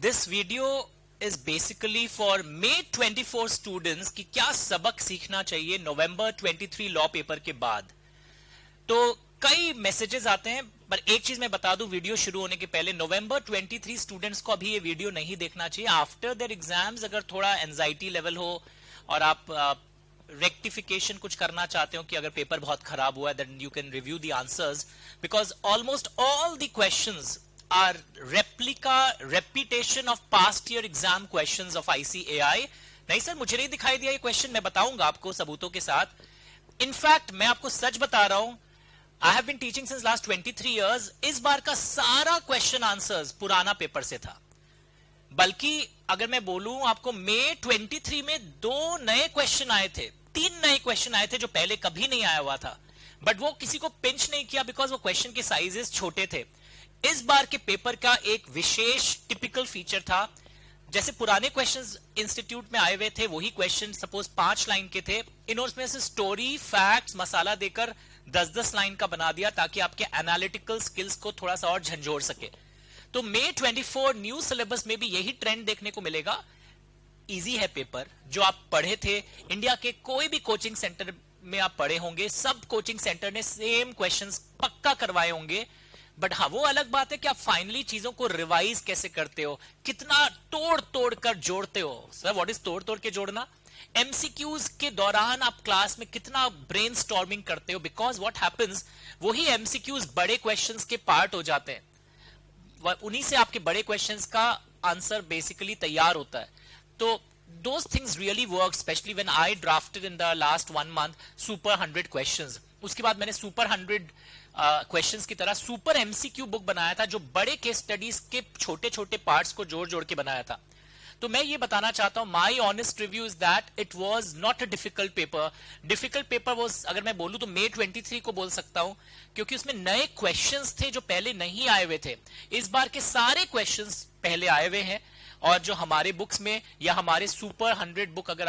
This video is basically for May 24 students कि क्या सबक सीखना चाहिए नवंबर 23 लॉ पेपर के बाद। तो कई मैसेजेस आते हैं, पर एक चीज मैं बता दूं वीडियो शुरू होने के पहले, नवंबर 23 स्टूडेंट्स को अभी ये वीडियो नहीं देखना चाहिए। आफ्टर देयर एग्जाम्स अगर थोड़ा एंजाइटी लेवल हो और आप रेक्टिफिकेशन कुछ करना चाहते हो कि अगर पेपर बहुत खराब हुआ है, then you can review the answers, because almost all the questions are repetition of past year exam questions of ICAI। नहीं सर, मुझे नहीं दिखाई दिया ये क्वेश्चन, मैं बताऊंगा आपको सबूतों के साथ। इनफैक्ट मैं आपको सच बता रहा हूं, I have been teaching since last 23 years. इस बार का सारा क्वेश्चन आंसर्स पुराना पेपर से था। बल्कि अगर मैं बोलूं आपको, मई 23 में 2 नए क्वेश्चन आए थे, 3 नए क्वेश्चन आए थे जो पहले कभी नहीं आया हुआ था, बट वो किसी को पिंच नहीं किया बिकॉज वो क्वेश्चन के साइजेस छोटे थे। इस बार के पेपर का एक विशेष टिपिकल फीचर था, जैसे पुराने क्वेश्चंस इंस्टीट्यूट में आए हुए थे वही क्वेश्चन सपोज 5 लाइन के थे, इन्होंने से स्टोरी फैक्ट्स मसाला देकर 10-10 लाइन का बना दिया ताकि आपके एनालिटिकल स्किल्स को थोड़ा सा और झंझोड़ सके। तो मई 24 न्यू सिलेबस में भी यही ट्रेंड देखने को मिलेगा। इजी है पेपर, जो आप पढ़े थे इंडिया के कोई भी कोचिंग सेंटर में आप पढ़े होंगे, सब कोचिंग सेंटर ने सेम क्वेश्चंस पक्का करवाए होंगे। बट हाँ, वो अलग बात है कि आप फाइनली चीजों को रिवाइज कैसे करते हो, कितना तोड़ तोड़ कर जोड़ते हो। सर व्हाट इज तोड़ तोड़ के जोड़ना? एमसीक्यूज के दौरान आप क्लास में कितना ब्रेनस्टॉर्मिंग करते हो, बिकॉज व्हाट हैपेंस, वही एमसीक्यूज बड़े क्वेश्चंस के पार्ट हो जाते हैं, उन्हीं से आपके बड़े क्वेश्चंस का आंसर बेसिकली तैयार होता है। तो those things really work, especially when I drafted in the last 1 month super 100 questions। उसके बाद मैंने सुपर 100 क्वेश्चंस की तरह सुपर एमसीक्यू बुक बनाया था, जो बड़े केस स्टडीज के छोटे छोटे पार्ट्स को जोड़ जोड़ के बनाया था। तो मैं ये बताना चाहता हूं, my honest review is that it was not a difficult paper. Difficult paper was, अगर मैं बोलूं तो मई 23 को बोल सकता हूं, क्योंकि उसमें नए क्वेश्चंस थे जो पहले नहीं आए हुए थे। इस बार के सारे क्वेश्चंस पहले आए हुए हैं, और जो हमारे बुक्स में या हमारे सुपर 100 बुक अगर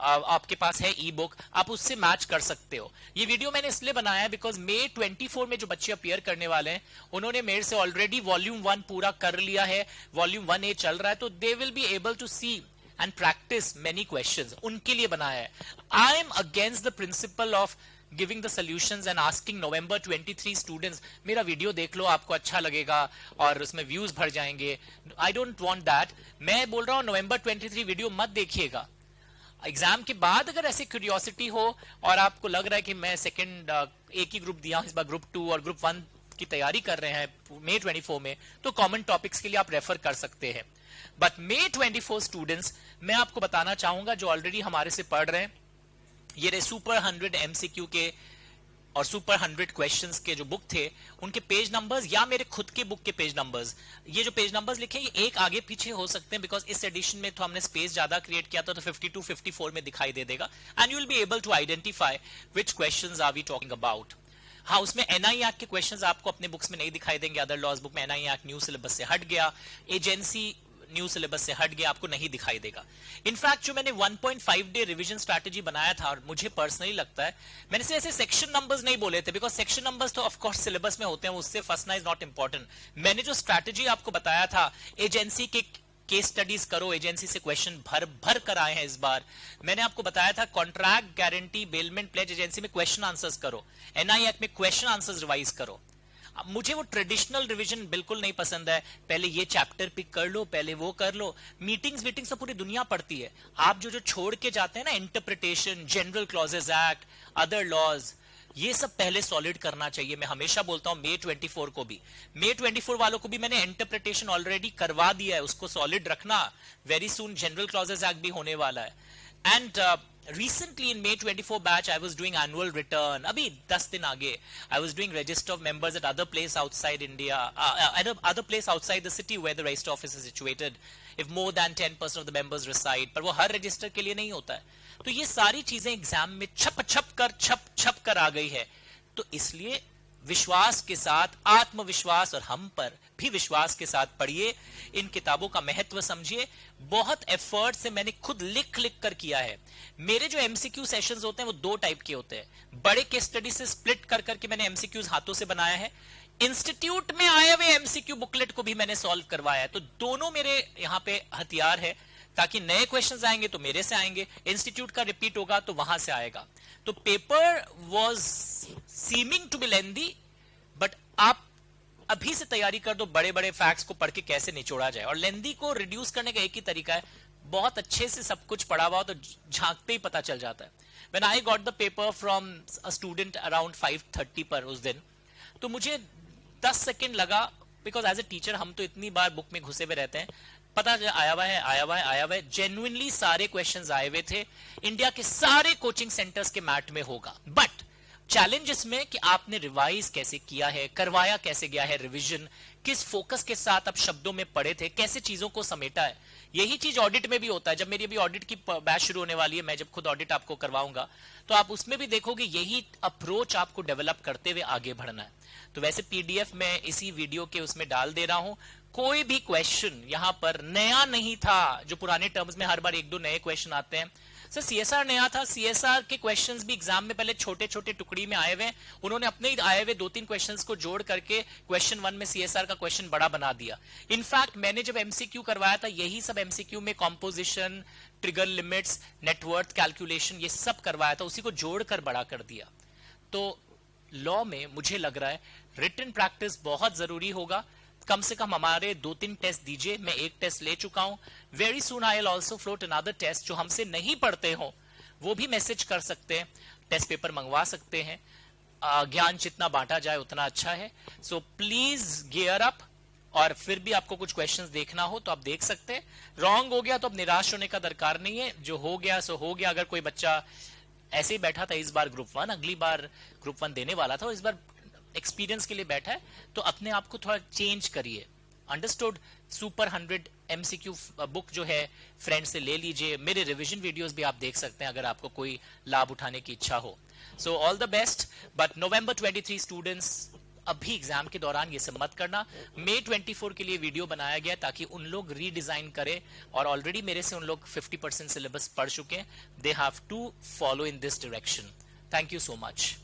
आपके पास है ई बुक, आप उससे मैच कर सकते हो। ये वीडियो मैंने इसलिए बनाया है बिकॉज मई 24 में जो बच्चे अपीयर करने वाले हैं उन्होंने मेरे से ऑलरेडी वॉल्यूम 1 पूरा कर लिया है, वॉल्यूम 1A चल रहा है, तो they will be able to see and practice many questions, उनके लिए बनाया है। I am against the principle of giving the solutions and asking November 23 students मेरा वीडियो देख लो, आपको अच्छा लगेगा और उसमें व्यूज भर जाएंगे। I don't want that. मैं बोल रहा हूं नवंबर 23 वीडियो मत देखिएगा। एग्जाम के बाद अगर ऐसी क्यूरियोसिटी हो और आपको लग रहा है कि मैं सेकंड एक ही ग्रुप दिया हूं, इस बार ग्रुप 2 और ग्रुप 1 की तैयारी कर रहे हैं मई 24 में, तो कॉमन टॉपिक्स के लिए आप रेफर कर सकते हैं। बट मई 24 स्टूडेंट्स, मैं आपको बताना चाहूंगा जो ऑलरेडी हमारे से पढ़ रहे हैं, ये रहे सुपर 100 एमसीक्यू के और सुपर 100 क्वेश्चंस के जो बुक थे, उनके पेज नंबर्स या मेरे खुद के बुक के पेज नंबर्स, ये जो पेज नंबर्स लिखे ये एक आगे पीछे हो सकते हैं, बिकॉज इस एडिशन में तो हमने स्पेस ज्यादा क्रिएट किया था, तो 52 54 में दिखाई दे देगा, and you will be able to identify which questions are we talking about. हाँ, उसमें एनआई एक्ट के क्वेश्चंस आपको अपने बुक्स में नहीं दिखाई देंगे। अदर लॉज बुक में एनआई एक्ट न्यू सिलेबस से हट गया, एजेंसी न्यू सिलेबस से हट गया, आपको नहीं दिखाई देगा। इनफैक्ट जो मैंने 1.5 डे रिवीजन स्ट्रैटेजी बनाया था, और मुझे पर्सनली लगता है मैंने से ऐसे सेक्शन नंबर्स नहीं बोले थे, बिकॉज सेक्शन नंबर्स तो ऑफ कोर्स सिलेबस में होते हैं, उससे फंसना इज नॉट इंपॉर्टेंट। मैंने जो स्ट्रैटेजी आपको बताया था, एजेंसी के केस स्टडीज करो, एजेंसी से क्वेश्चन भर भर कर आए हैं इस बार। मैंने आपको बताया था contract guarantee bailment pledge agency में क्वेश्चन आंसर्स करो, एनआई एक्ट में क्वेश्चन आंसर्स रिवाइज करो। मुझे वो ट्रेडिशनल रिवीजन बिल्कुल नहीं पसंद है, पहले ये चैप्टर पिक कर लो, पहले वो कर लो। मीटिंग्स तो पूरी दुनिया पढ़ती है, आप जो छोड़ के जाते हैं ना, interpretation, general clauses act, other laws, ये सब पहले सॉलिड करना चाहिए। मैं हमेशा बोलता हूं मई 24 को भी, मई 24 वालों को भी मैंने इंटरप्रिटेशन ऑलरेडी करवा दिया है, उसको सॉलिड रखना। Very soon general clauses act भी होने वाला है। And recently in May 24 batch I was doing annual return, abhi 10 दिन आगे I was doing register of members at other place outside India, other place outside the city where the register office is situated, if more than 10% of the members reside, पर वो हर register के लिए नहीं होता है। तो ये सारी चीजें एग्जाम में छप छप कर आ गई है, तो इसलिए विश्वास के साथ, आत्मविश्वास और हम पर भी विश्वास के साथ पढ़िए, इन किताबों का महत्व समझिए। बहुत एफर्ट से मैंने खुद लिख कर किया है। मेरे जो एमसीक्यू सेशंस होते हैं वो 2 टाइप के होते हैं। बड़े केस स्टडी से स्प्लिट कर करके मैंने एमसीक्यूज हाथों से बनाया है। इंस्टीट्यूट में आए हुए एमसीक्यू बुकलेट को भी मैंने सॉल्व करवाया है। तो दोनों मेरे यहां पे हथियार है, ताकि नए क्वेश्चंस आएंगे तो मेरे से आएंगे, इंस्टीट्यूट का रिपीट होगा तो वहां से आएगा। तो paper was seeming to be lengthy, but आप अभी से तैयारी कर दो, बड़े बड़े फैक्ट्स को पढ़ के कैसे निचोड़ा जाए। और लेंदी को रिड्यूस करने का एक ही तरीका है, बहुत अच्छे से सब कुछ पढ़ा हुआ हो तो झांकते ही पता चल जाता है। When I got the paper from a student around 5:30 पर उस दिन, तो मुझे 10 सेकेंड लगा, बिकॉज एज ए टीचर हम तो इतनी बार बुक में घुसे हुए रहते हैं, पता आया हुआ है आया हुआ है आया हुआ है। जेन्युइनली सारे क्वेश्चंस आए हुए थे, इंडिया के सारे कोचिंग सेंटर्स के मैट में होगा। बट चैलेंज इसमें कि आपने रिवाइज कैसे किया है, करवाया कैसे गया है रिवीजन, किस फोकस के साथ आप शब्दों में पढ़े थे, कैसे चीजों को समेटा है। यही चीज ऑडिट में भी होता है। जब मेरी अभी ऑडिट की बैच शुरू होने वाली है, मैं जब खुद ऑडिट आपको करवाऊंगा, तो आप उसमें भी देखोगे यही अप्रोच आपको डेवलप करते हुए आगे बढ़ना है। तो वैसे पीडीएफ में इसी वीडियो के उसमें डाल दे रहा हूं। कोई भी क्वेश्चन यहां पर नया नहीं था, जो पुराने टर्म्स में हर बार एक दो नए क्वेश्चन आते हैं। सर सीएसआर नया था, सीएसआर के क्वेश्चंस भी एग्जाम में पहले छोटे छोटे टुकड़ी में आए हुए, उन्होंने अपने ही आए हुए 2-3 क्वेश्चंस को जोड़ करके क्वेश्चन 1 में सीएसआर का क्वेश्चन बड़ा बना दिया। इनफैक्ट मैंने जब एमसीक्यू करवाया था, यही सब एमसीक्यू में composition, trigger limits, net worth calculation, ये सब करवाया था, उसी को जोड़कर बड़ा कर दिया। तो लॉ में मुझे लग रहा है रिटन प्रैक्टिस बहुत जरूरी होगा। कम से कम हमारे 2-3 टेस्ट दीजिए, मैं एक टेस्ट ले चुका हूं। Very soon I will also float another test. जो हमसे नहीं पढ़ते हो वो भी मैसेज कर सकते हैं, टेस्ट पेपर मंगवा सकते हैं। ज्ञान जितना बांटा जाए उतना अच्छा है। सो प्लीज गियर अप, और फिर भी आपको कुछ क्वेश्चंस देखना हो तो आप देख सकते हैं। रॉन्ग हो गया तो अब निराश होने का दरकार नहीं है, जो हो गया सो हो गया। अगर कोई बच्चा ऐसे ही बैठा था इस बार ग्रुप 1, अगली बार ग्रुप 1 देने वाला था, और इस बार एक्सपीरियंस के लिए बैठा है, तो अपने आप को थोड़ा चेंज करिए। अंडरस्टूड? सुपर 100 एमसीक्यू बुक जो है फ्रेंड से ले लीजिए। मेरे रिवीजन वीडियोस भी आप देख सकते हैं अगर आपको कोई लाभ उठाने की इच्छा हो। So all the best. But November 23 students, अभी एग्जाम के दौरान ये सब मत करना। मई 24 के लिए वीडियो बनाया गया ताकि उन लोग रीडिजाइन करें, और ऑलरेडी मेरे से उन लोग 50% सिलेबस पढ़ चुके हैं। They have to follow in this direction. Thank you so much.